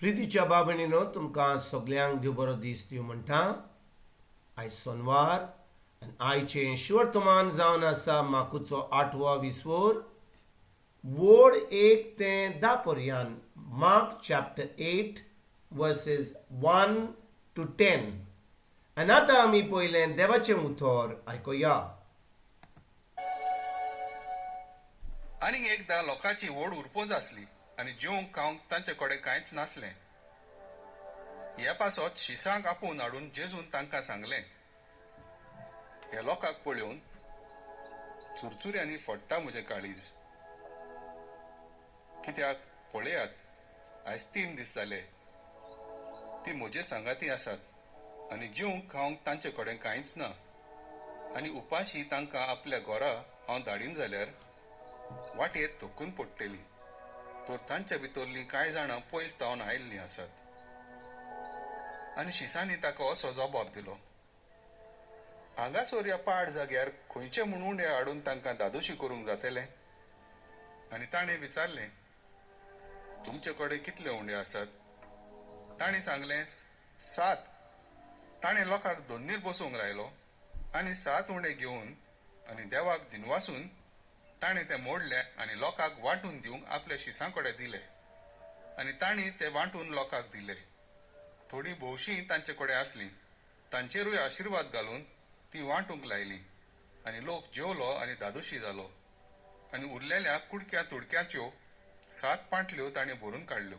प्रितीच्या बाबणीनो तुमकां सगल्यांक देव बरो दीस दिवं म्हणटा. आयज सोनवार आनी आयचें शिवर्तमान जावन आसा माकूचो 8वो विसवोर. वोड 1 ते 10 पर्यंत मार्क चॅप्टर 8 वर्सेस 1 to 10. आनी आतां आमी पयलें देवाचें उतर आयकुया. आनी एकदां लोकांची व्हड उरपोंज आसली आनी जेवंक खावंक तांचे कडेन कांयच नासलें. ह्या पासत शिसांक आपूण हाडून जेजून तांकां सांगलें, ह्या लोकांक पळोवन चुरचुऱ्यांनी फोडटा म्हजें काळीज. कित्याक पळयात, आयज 3 दीस जाले ती म्हजे सांगाती आसात आनी जेवंक खावंक तांचे कडेन कांयच ना. आनी उपाशी तांकां आपल्या घरा हांव धाडीन जाल्यार वाटेर थकून पडटली. तर तांच्या भितरलीं कांय जाणां पयस जावन आयिल्लीं आसात. आनी शिसांनी ताका असो जबाब दिलो, हांगासर ह्या पाड जाग्यार खंयचे म्हूण उंडे हाडून तांकां दादोशी करूंक जातलें? आनी ताणें विचारलें, तुमचे कडेन कितले उंडे आसात? ताणें सांगलें, 7. ताणें लोकांक दोन्नीर बसूंक लायलो आनी 7 उंडे घेवन आनी देवाक दिनवासून ताणें ते मोडले आनी लोकांक वांटून दिवंक आपल्या शिसां कडेन दिले. आनी तांणी ते वांटून लोकांक दिले. थोडी भोवशीं तांचे कडेन आसली, तांचेरूय आशिर्वाद घालून ती वांटूंक लायली. आनी लोक जेवलो आनी दादोशी जालो. आनी उरलेल्या कुडक्या तुडक्यांच्यो 7 पांटल्यो ताणें भरून काडल्यो.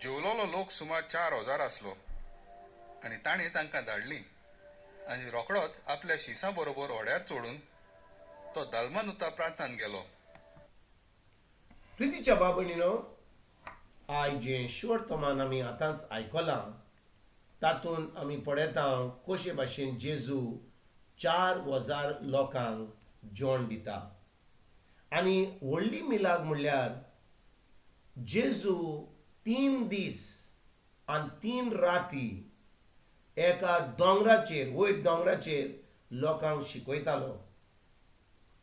जेवलोलो लोक सुमार 4,000 आसलो. आनी ताणें तांकां धाडली. आनी रोखडोच आपल्या शिसां बरोबर व्हड्यार चडून तो दालमानुता प्रांतान गेलो. प्रितीच्या बाबणीनो, आयज जें शिवर्तमान आमी आतांच आयकलां तातूंत आमी पळयता कशे भाशेन जेजू 4,000 लोकांक जेवण दिता. आनी व्हडली मिलाग म्हणल्यार जेजू 3 दीस आनी 3 राती एका दोंगराचेर, वयर दोंगराचेर लोकांक शिकयतालो.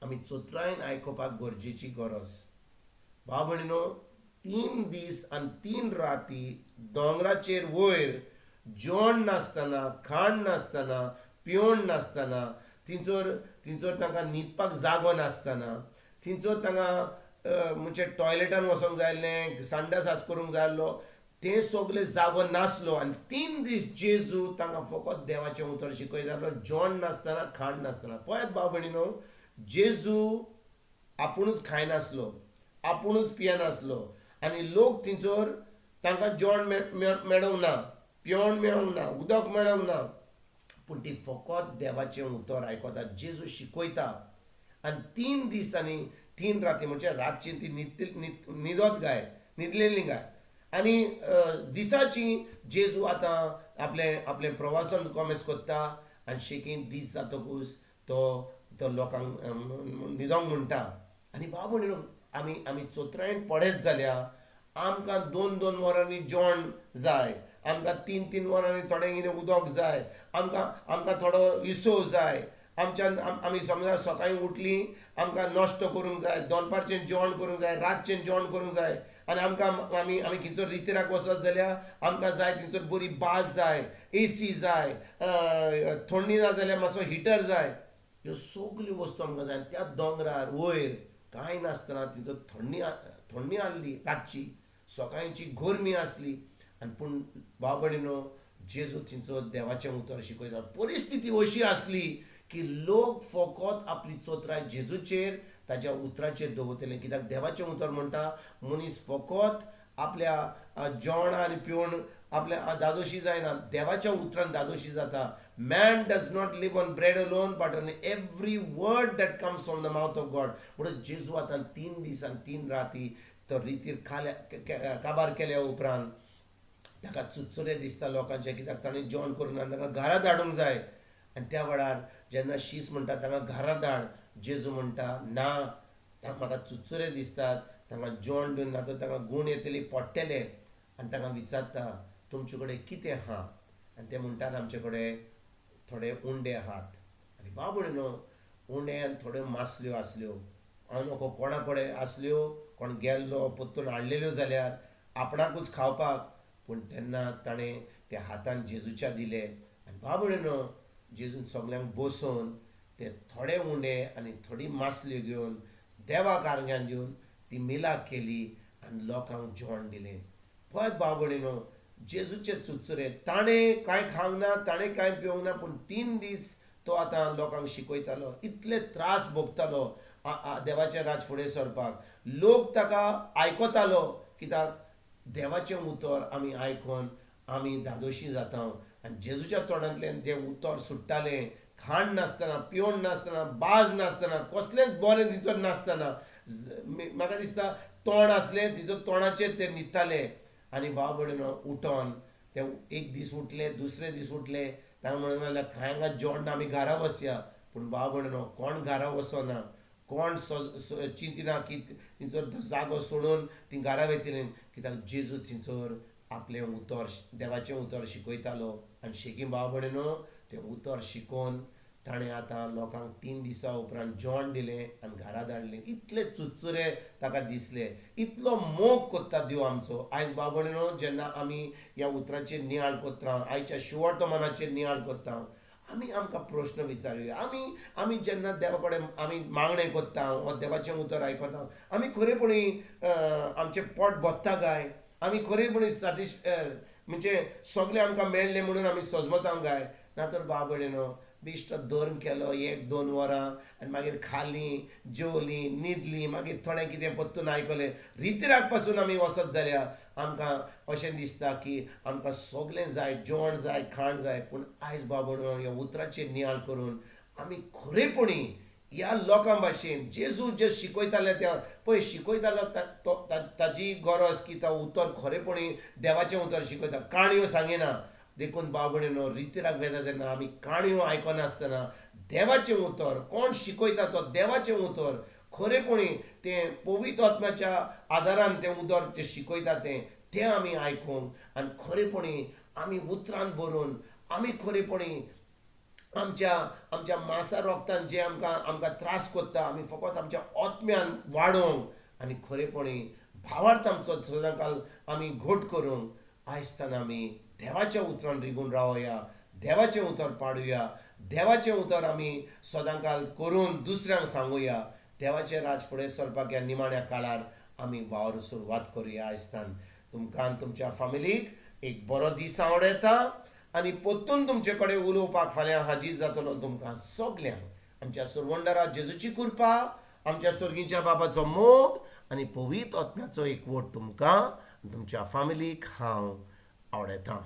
आमी चोत्रायन आयकुपाक गरजेची गरज. भाव-भयणीनो, 3 दीस आनी 3 राती दोंगराचेर वयर जेवण नासतना, खाण नासतना, पिवण नासतना, थिंचोर तांकां न्हिदपाक जागो नासतना, थिंचोर तांकां म्हणजे टॉयलेटान वचोंक जाय, संडास सास करूंक जाय आसलो, तें सगळें जागो नासलो. आनी 3 दीस जेजू तांकां फकत देवाचें उतर शिकयतालो, जेवण नासतना, खाण नासतना. पळयात भाव-भयणीनो, जेजू आपुणूच खायनासलो, आपुणूच पियनासलो आनी लोक थिंचोर तांकां जेवण मेळोंक ना, पिवण मेळोंक ना, उदक मेळोंक ना, पूण ती फकत देवाचें उतर आयकतात. जेजू शिकयता आनी 3 दीस आनी 3 राती म्हणजे रातची ती न्हिदत गाय, न्हिदलेली गाय. आनी दिसाची जेजू आतां आपले प्रवासान कॉमेस करता आनी शेकीन दीस जातकूच तो लोकांक न्हिदोंक म्हणटा. आनी भाव भयणीनो, आमी चोत्रायन पळयत जाल्यार आमकां 2-2 वरांनी जेवण जाय, आमकां 3-3 वरांनी थोडें कितें उदक जाय, आमकां थोडो इसव जाय. आमी समजा सकाळीं उठलीं, आमकां नाश्तो करूंक जाय, दनपारचें जेवण करूंक जाय, रातचें जेवण करूंक जाय. आनी आमी खंयचो रितीराक वचत जाल्यार आमकां जाय थंयसर बरी बास जाय, AC जाय, थंडी ना जाल्यार मातसो हिटर जाय. ह्यो सगल्यो वस्तू आमकां जाय. त्या दोंगरार वयर कांय नासतना थंयसर थंडी आसली रातची, सकाळींची गरमी आसली. आनी पूण भाव भयणीनो, जेजू थंयसर देवाचें उतर शिकयता. परिस्थिती अशी आसली की लोक फकत आपली चोत्राय जेजूचेर, ताच्या उतराचेर दवरतले. कित्याक देवाचें उतर म्हणटा, मनीस फकत आपल्या जेवण आनी पिवण आपल्या दादोशी जायना, देवाच्या उतरान दादोशी जाता. Man does not live on bread alone but on every word that comes from the mouth of God. म्हणून जेजू आतां 3 दीस आनी 3 राती तो रितीर काबार केल्या उपरांत ताका चुचुरे दिसता लोकांचे, कित्याक ताणें जेवण करून तांकां घरा धाडूंक जाय. आनी त्या वेळार जेन्ना शीस म्हणटा तांकां घरा धाड, जेजू म्हणटा ना, म्हाका चुचुरे दिसतात, तांकां जेवण दिवन ना तर तांकां गूण येतली, पडटले. आनी तांकां विचारता, तुमचे कडेन कितें आहा? आनी ते म्हणटात, आमचे कडेन थोडे उंडे आहात. आनी भाव भयणीनो, उंडे आनी थोड्यो मासल्यो आसल्यो. हांव कोणा कडेन आसल्यो, कोण गेल्लो, परतून हाडलेल्यो जाल्यार आपणाकूच खावपाक पूण तेन्ना ताणें ते हातान जेजूच्या दिले आनी बाबडीनो जेजून सगल्यांक बसोवन ते थोडे उंडे आनी थोडी मासल्यो घेवन देवाक आर्गां दिवन ती मिलाक केली आनी लोकांक जेवण दिलें. पळय बाबडीनो जेजूचे चुचुरे ताणें कांय खावंक ना, ताणें कांय पिवंक ना, पूण 3 दीस तो आतां लोकांक शिकयतालो. इतले त्रास भोगतालो देवाचें राज फुडें सरपाक. लोक ताका आयकतालो कित्याक देवाचें उतर आमी आयकून आमी धादोशी जाता आनी जेजूच्या तोंडांतल्यान तें उतर सुट्टालें. खाण नासतना, पिवण नासतना, बाज नासतना, कसलेंच बरें दिसत नासतना. म्हाका दिसता तोंड आसलें तिचो तोंडाचेर ते न्हिदताले आनी बाबडीनो उठोन ते एक दीस उठले, दुसरे दीस उठले. तांकां म्हणून लागलें कांय हांगा जेवण ना, आमी घरा वसया. पूण बाबडीनो कोण घरा वचना, कोण चिंतिना की तिचो जागो सोडून ती घरा वयतलीं, कित्याक जेजू थिंचोर आपलें उतर देवाचें उतर शिकयतालो. आनी शेगी बाबडीनो तें उतर शिकोवन ताणें आतां लोकांक 3 दिसां उपरांत जेवण दिलें आनी घरा धाडलें. इतले चुचुरे ताका दिसले. इतलो मोग कोत्ता देव आमचो. आयज बाबडीनो जेन्ना आमी ह्या उतराचेर नियाळ कोत्ता, आयच्या शिवर्तमानाचेर नियाळ कोत्ता, आमी आमकां प्रश्न विचारुया. आमी जेन्ना देवा कडेन आमी मागणें कोत्ता वा देवाचें उतर आयकता, आमी खरेपणी आमचें पोट भरता काय? आमी खरेपणी म्हणजे सगळें आमकां मेळ्ळें म्हणून आमी सजमता काय? ना तर बाबडीनो बिश्ट धरून केलो 1-2 वरां आनी मागीर खालीं, जेवलीं, न्हिदलीं, मागीर थोडें कितें परतून आयकलें. रितीराक पासून आमी वचत जाल्यार आमकां अशें दिसता की आमकां सगळें जाय, जेवण जाय, खाण जाय. पूण आयज बाबडीनो ह्या उतराचेर नियाळ करून आमी खरेपणी ह्या लोकां भाशेन जेजू जे शिकयताले त्या पळय शिकयतालो ताची गरज की तो उतर खरेपणी देवाचें उतर शिकयता, काणयो सांगिना. देखून बाबडीनो रितीराक वेता तेन्ना आमी काणयो आयकनासतना देवाचें उतर कोण शिकयता तो देवाचें उतर खरेपणी तें पवित्र आत्म्याच्या आदारान तें उतर जें शिकयता तें आमी आयकूंक आनी खरेपणी आमी उतरान बरोवन आमी खरेपणी आमच्या मांसा रोगतान जे आमकां त्रास कोत्ता आमी फकत आमच्या आत्म्यान वाडोवंक आनी खरेपणी भावार्थ आमचो सदांकाल आमी घोट करूंक आयजतान आमी देवाच्या उतरान रिगून रावया, देवाचें उतर पाडुया, देवाचें उतर आमी सदांकाल करून दुसऱ्यांक सांगुया. देवाचें राज फुडें सरपाक ह्या निमाण्या काळार आमी वावर सुरवात करुया. आयजतान तुमकां आनी तुमच्या फॅमिलीक एक बरो दीस आवडटा आनी परतून तुमचे कडेन उलोवपाक फाल्यां हाजीर जातलो तुमकां सगल्यांक. आमच्या सुरवंडरा जेजूची कृपा, आमच्या सर्गीच्या बाबाचो मोग आनी पवित्र आत्म्याचो एकवट तुमकां तुमच्या फॅमिलीक हांव आवडटां.